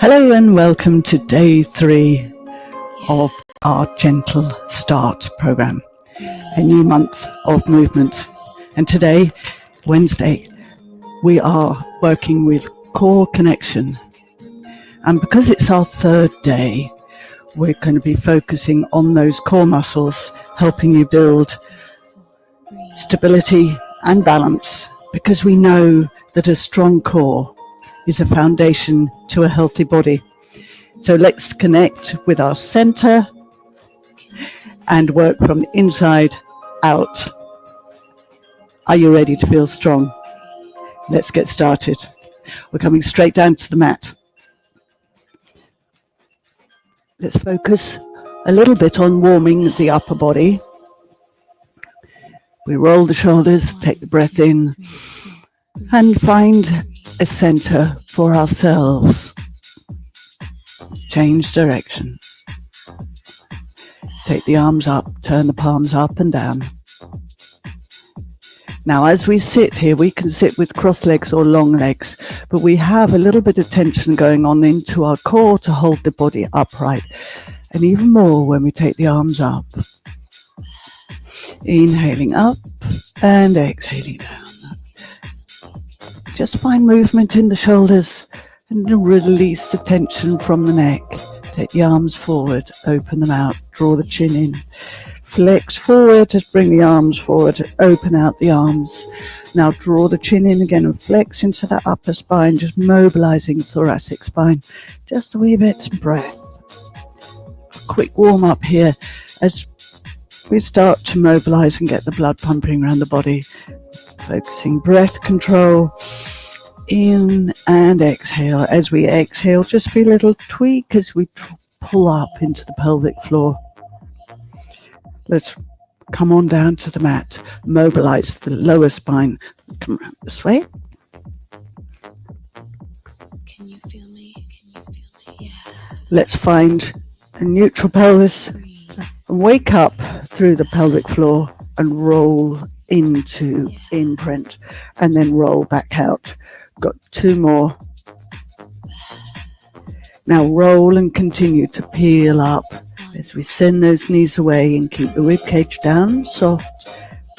Hello and welcome to day 3 of our Gentle Start program, a new month of movement. And today, Wednesday, we are working with core connection. And because it's our 3rd day, we're going to be focusing on those core muscles, helping you build stability and balance, because we know that a strong core is a foundation to a healthy body. So let's connect with our center and work from the inside out. Are you ready to feel strong? Let's get started. We're coming straight down to the mat. Let's focus a little bit on warming the upper body. We roll the shoulders, take the breath in, and find a center for ourselves. Change direction. Take the arms up, turn the palms up and down. Now, as we sit here, we can sit with cross legs or long legs, but we have a little bit of tension going on into our core to hold the body upright, and even more when we take the arms up. Inhaling up and exhaling down. Just find movement in the shoulders and release the tension from the neck. Take the arms forward, open them out, draw the chin in. Flex forward, just bring the arms forward, open out the arms. Now draw the chin in again and flex into that upper spine, just mobilizing thoracic spine. Just a wee bit of breath. A quick warm up here as we start to mobilize and get the blood pumping around the body. Focusing breath control. In and exhale. As we exhale, just feel a little tweak as we pull up into the pelvic floor. Let's come on down to the mat. Mobilize the lower spine. Come around this way. Can you feel me? Yeah. Let's find a neutral pelvis and wake up through the pelvic floor and roll into imprint and then roll back out. Got 2 more. Now roll and continue to peel up as we send those knees away and keep the ribcage down, soft,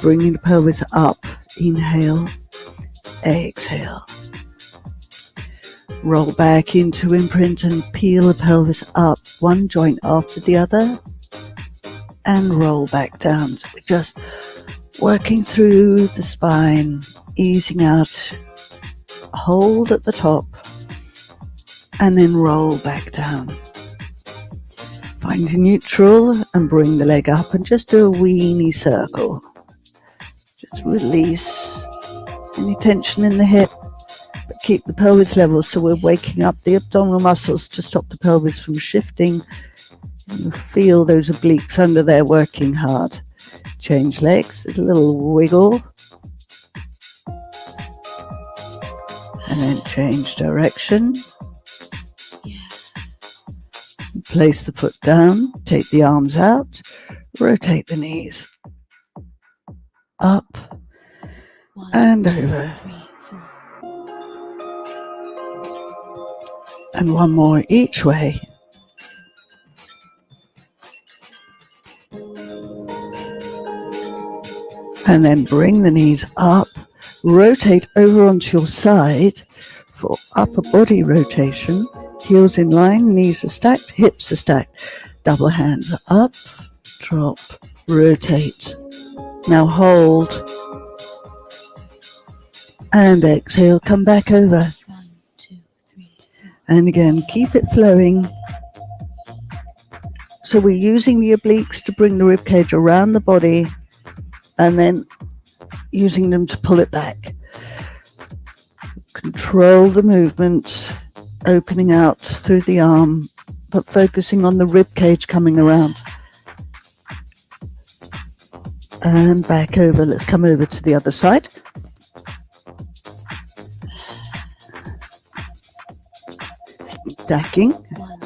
bringing the pelvis up. Inhale, exhale. Roll back into imprint and peel the pelvis up, one joint after the other, and roll back down. So we're just working through the spine, easing out. Hold at the top and then roll back down. Find a neutral and bring the leg up and just do a weenie circle. Just release any tension in the hip, but keep the pelvis level so we're waking up the abdominal muscles to stop the pelvis from shifting. You feel those obliques under there working hard. Change legs, a little wiggle. And then change direction. Place the foot down, take the arms out, rotate the knees. Up and over. And one more each way. And then bring the knees up. Rotate over onto your side for upper body rotation. Heels in line, knees are stacked, hips are stacked. Double hands up, drop, rotate. Now hold. And exhale, come back over. 1, 2, 3, 4. And again, keep it flowing. So we're using the obliques to bring the ribcage around the body and then using them to pull it back. Control the movement, opening out through the arm, but focusing on the rib cage coming around. And back over. Let's come over to the other side. Stacking,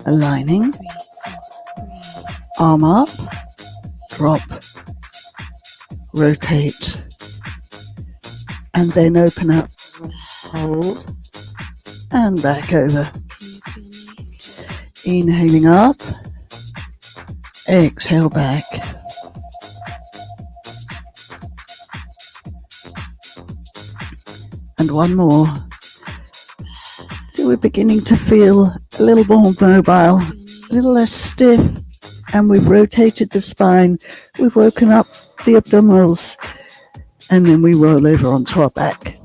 aligning, arm up, drop, rotate, and then open up, hold, and back over. Inhaling up, exhale back. And one more. So we're beginning to feel a little more mobile, a little less stiff, and we've rotated the spine. We've woken up the abdominals, and then we roll over onto our back.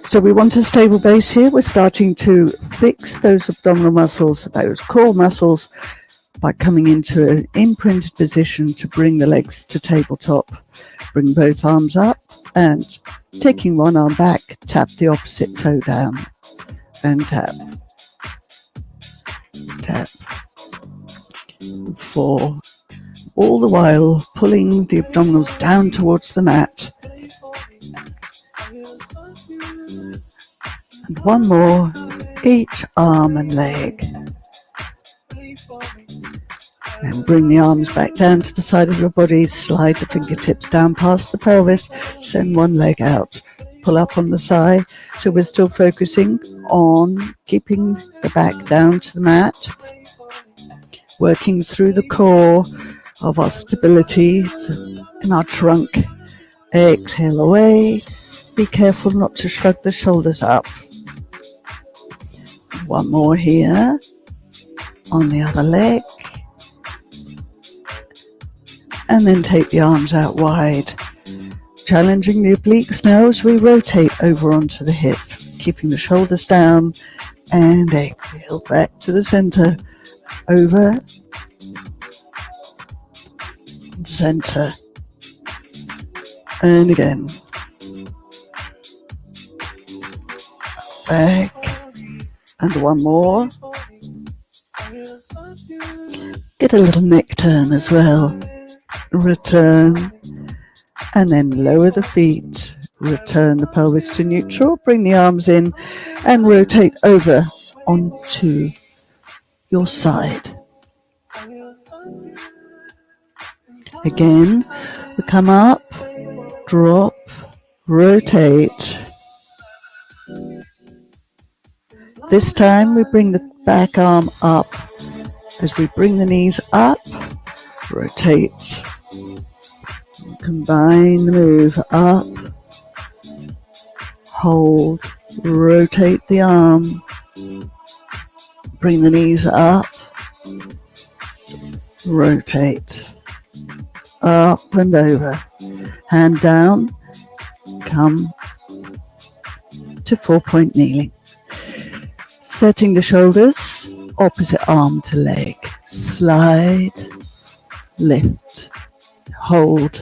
So we want a stable base here. We're starting to fix those abdominal muscles, those core muscles, by coming into an imprinted position to bring the legs to tabletop. Bring both arms up and taking one arm back, tap the opposite toe down and tap. Tap. 4. All the while pulling the abdominals down towards the mat. And one more, each arm and leg. And bring the arms back down to the side of your body, slide the fingertips down past the pelvis, send one leg out, pull up on the side. So we're still focusing on keeping the back down to the mat, working through the core of our stability in our trunk. Exhale away. Be careful not to shrug the shoulders up. One more here on the other leg. And then take the arms out wide, challenging the obliques now as we rotate over onto the hip, keeping the shoulders down, and exhale back to the center, over, center, and again, back, and one more. Get a little neck turn as well. Return, and then lower the feet, return the pelvis to neutral, bring the arms in and rotate over onto your side. Again, we come up, drop, rotate. This time we bring the back arm up. As we bring the knees up, rotate. Combine the move up, hold, rotate the arm, bring the knees up, rotate, up and over, hand down, come to 4-point kneeling. Setting the shoulders, opposite arm to leg, slide, lift, hold,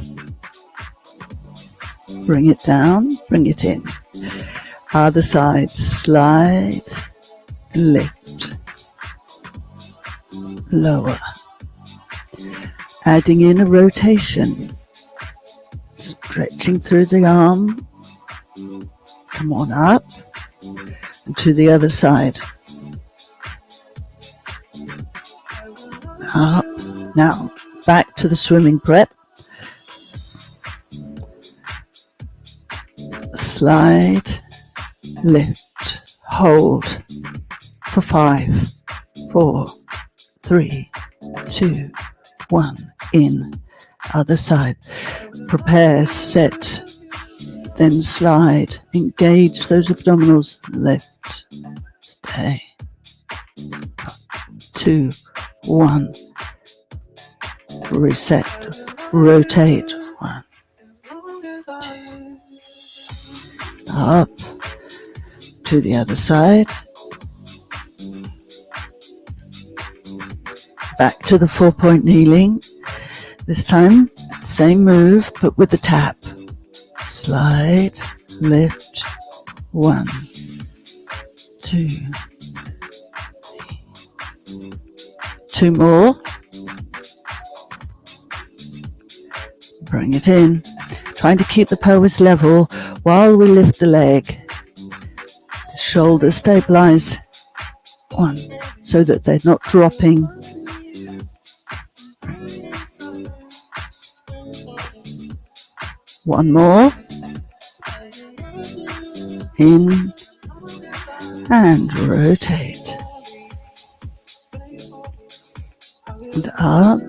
bring it down, bring it in. Other side, slide, lift, lower. Adding in a rotation, stretching through the arm, come on up, and to the other side. Up, now back to the swimming prep. Slide, lift, hold for 5, 4, 3, 2, 1, in, other side. Prepare, set, then slide, engage those abdominals, lift, stay, 2, 1, reset, rotate, 1, 2, up, to the other side, back to the 4-point kneeling. This time, same move, but with the tap. Slide, lift, 1, 2, 2 more. Bring it in. Trying to keep the pelvis level while we lift the leg. The shoulders stabilize. 1, so that they're not dropping. One more. In, and rotate. And up,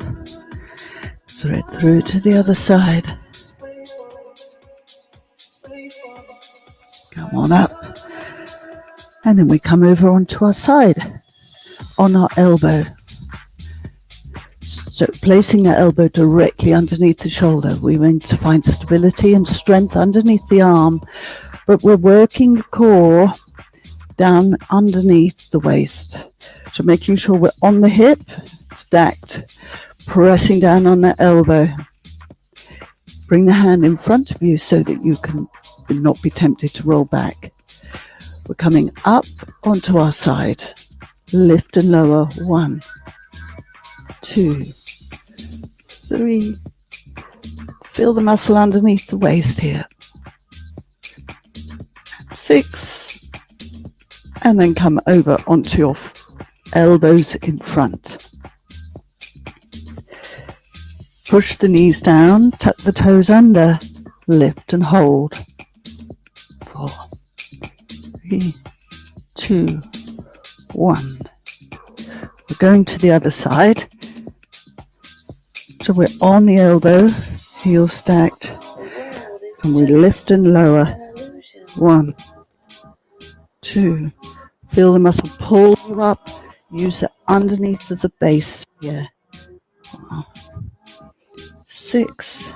thread through to the other side. Come on up. And then we come over onto our side, on our elbow. So placing the elbow directly underneath the shoulder, we want to find stability and strength underneath the arm, but we're working the core down underneath the waist. So making sure we're on the hip, stacked, pressing down on the elbow. Bring the hand in front of you so that you can not be tempted to roll back. We're coming up onto our side. Lift and lower. 1, 2, 3. Feel the muscle underneath the waist here. 6. And then come over onto your elbows in front. Push the knees down, tuck the toes under, lift and hold. 4, 3, 2, 1. We're going to the other side. So we're on the elbow, heels stacked, and we lift and lower. 1, 2. Feel the muscle pull you up. Use it underneath of the base here. 6.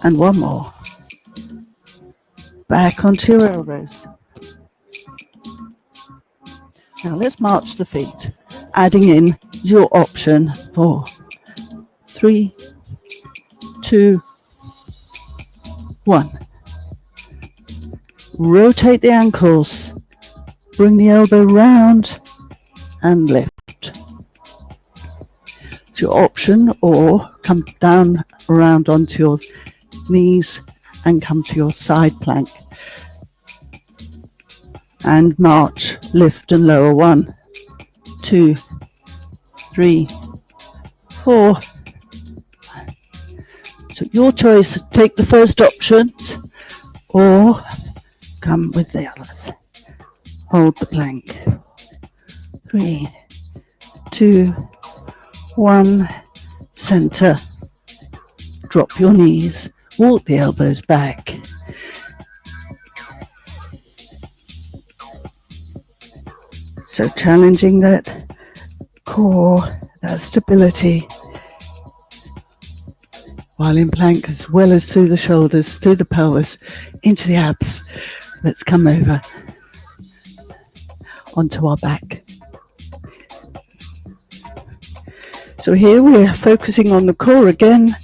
And one more. Back onto your elbows. Now let's march the feet, adding in your option. 4, 3, 2, 1. Rotate the ankles. Bring the elbow round and lift. It's your option, or come down around onto your knees and come to your side plank. And march, lift and lower. 1, 2, 3, 4. So your choice, take the first option or come with the others. Hold the plank. 3, 2, 1. Center. Drop your knees. Walk the elbows back. So challenging that core, that stability, while in plank, as well as through the shoulders, through the pelvis, into the abs. Let's come over onto our back. So here we're focusing on the core again,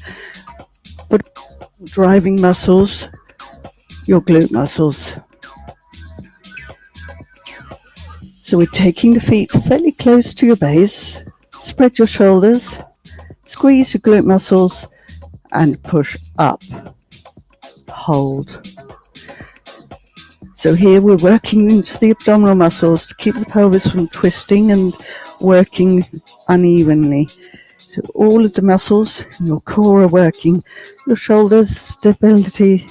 but driving muscles, your glute muscles. So we're taking the feet fairly close to your base, spread your shoulders, squeeze your glute muscles and push up, hold. So here we're working into the abdominal muscles to keep the pelvis from twisting and working unevenly. So all of the muscles in your core are working, your shoulders, stability,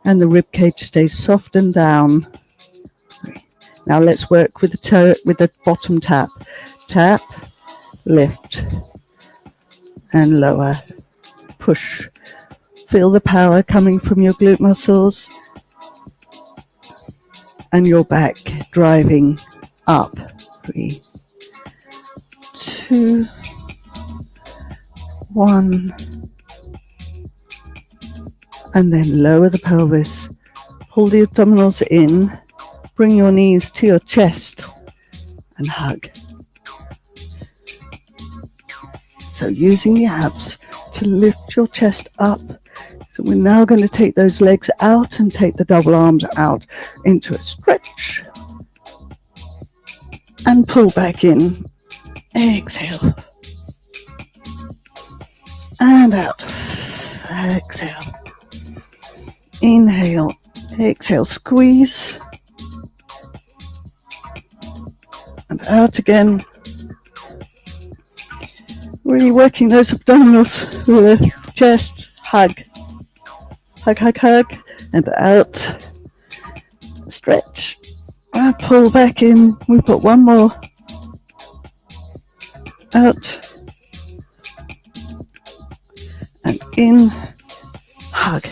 and the rib cage stays soft and down. Now let's work with the toe, with the bottom tap. Tap, lift, and lower. Push. Feel the power coming from your glute muscles and your back driving up. 3, 2, 1. And then lower the pelvis. Pull the abdominals in. Bring your knees to your chest and hug. So using the abs to lift your chest up. So we're now going to take those legs out and take the double arms out into a stretch. And pull back in. Exhale. And out. Exhale. Inhale. Exhale. Squeeze. And out again. Really working those abdominals, lift, chest, hug. Hug, hug, hug, and out. Stretch. Pull back in. We put one more. Out. And in. Hug.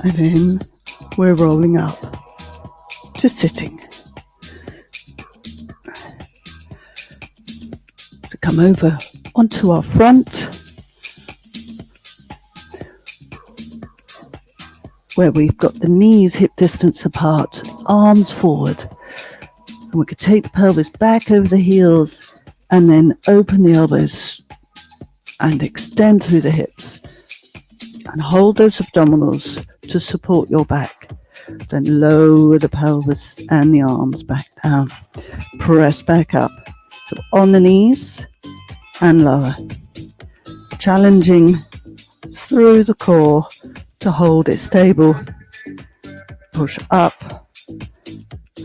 And then we're rolling up to sitting. To come over onto our front, where we've got the knees hip distance apart, arms forward. And we could take the pelvis back over the heels and then open the elbows and extend through the hips and hold those abdominals to support your back. Then lower the pelvis and the arms back down. Press back up. So on the knees and lower. Challenging through the core to hold it stable. Push up.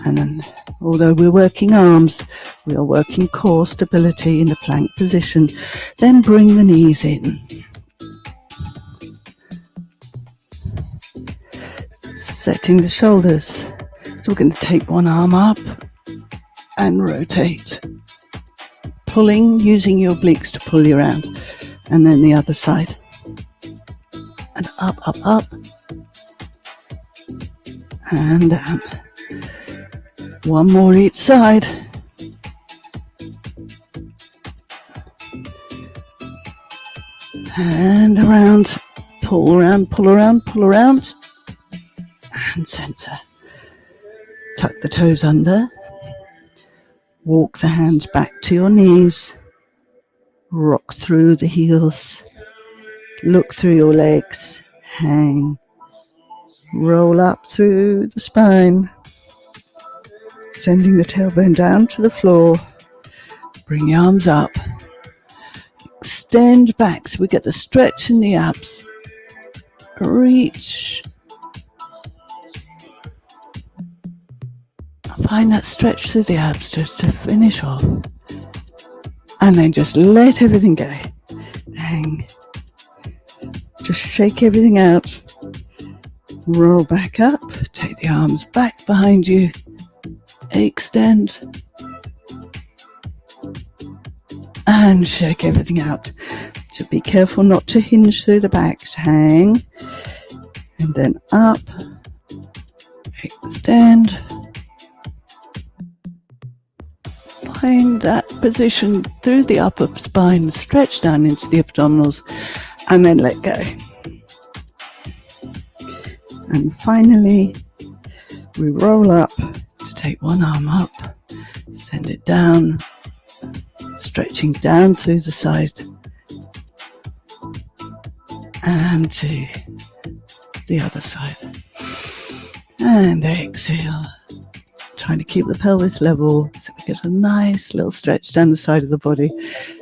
And then, although we're working arms, we are working core stability in the plank position. Then bring the knees in. Setting the shoulders. So we're going to take one arm up and rotate. Pulling, using your obliques to pull you around. And then the other side. And up, up, up. And down. One more each side. And around. Pull around, pull around, pull around. And center. Tuck the toes under. Walk the hands back to your knees. Rock through the heels. Look through your legs. Hang. Roll up through the spine. Sending the tailbone down to the floor. Bring the arms up. Extend back so we get the stretch in the abs. Reach. Find that stretch through the abs just to finish off. And then just let everything go. Hang. Just shake everything out. Roll back up. Take the arms back behind you. Extend. And shake everything out. So be careful not to hinge through the back. Hang. And then up. Extend. Find that position through the upper spine, stretch down into the abdominals, and then let go. And finally, we roll up to take one arm up, send it down, stretching down through the side, and to the other side. And exhale. Trying to keep the pelvis level so we get a nice little stretch down the side of the body.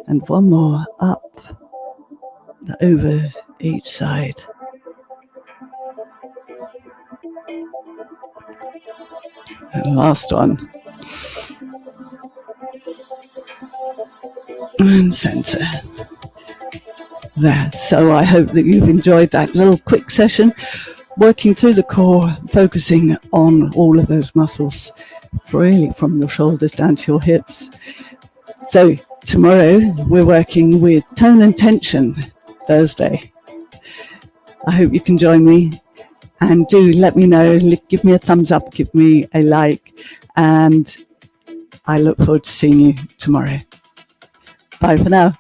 And one more up, over each side. And last one. And center. There. So I hope that you've enjoyed that little quick session, working through the core, focusing on all of those muscles, really from your shoulders down to your hips. So tomorrow we're working with tone and tension, Thursday. I hope you can join me, and do let me know, give me a thumbs up, give me a like, and I look forward to seeing you tomorrow. Bye for now.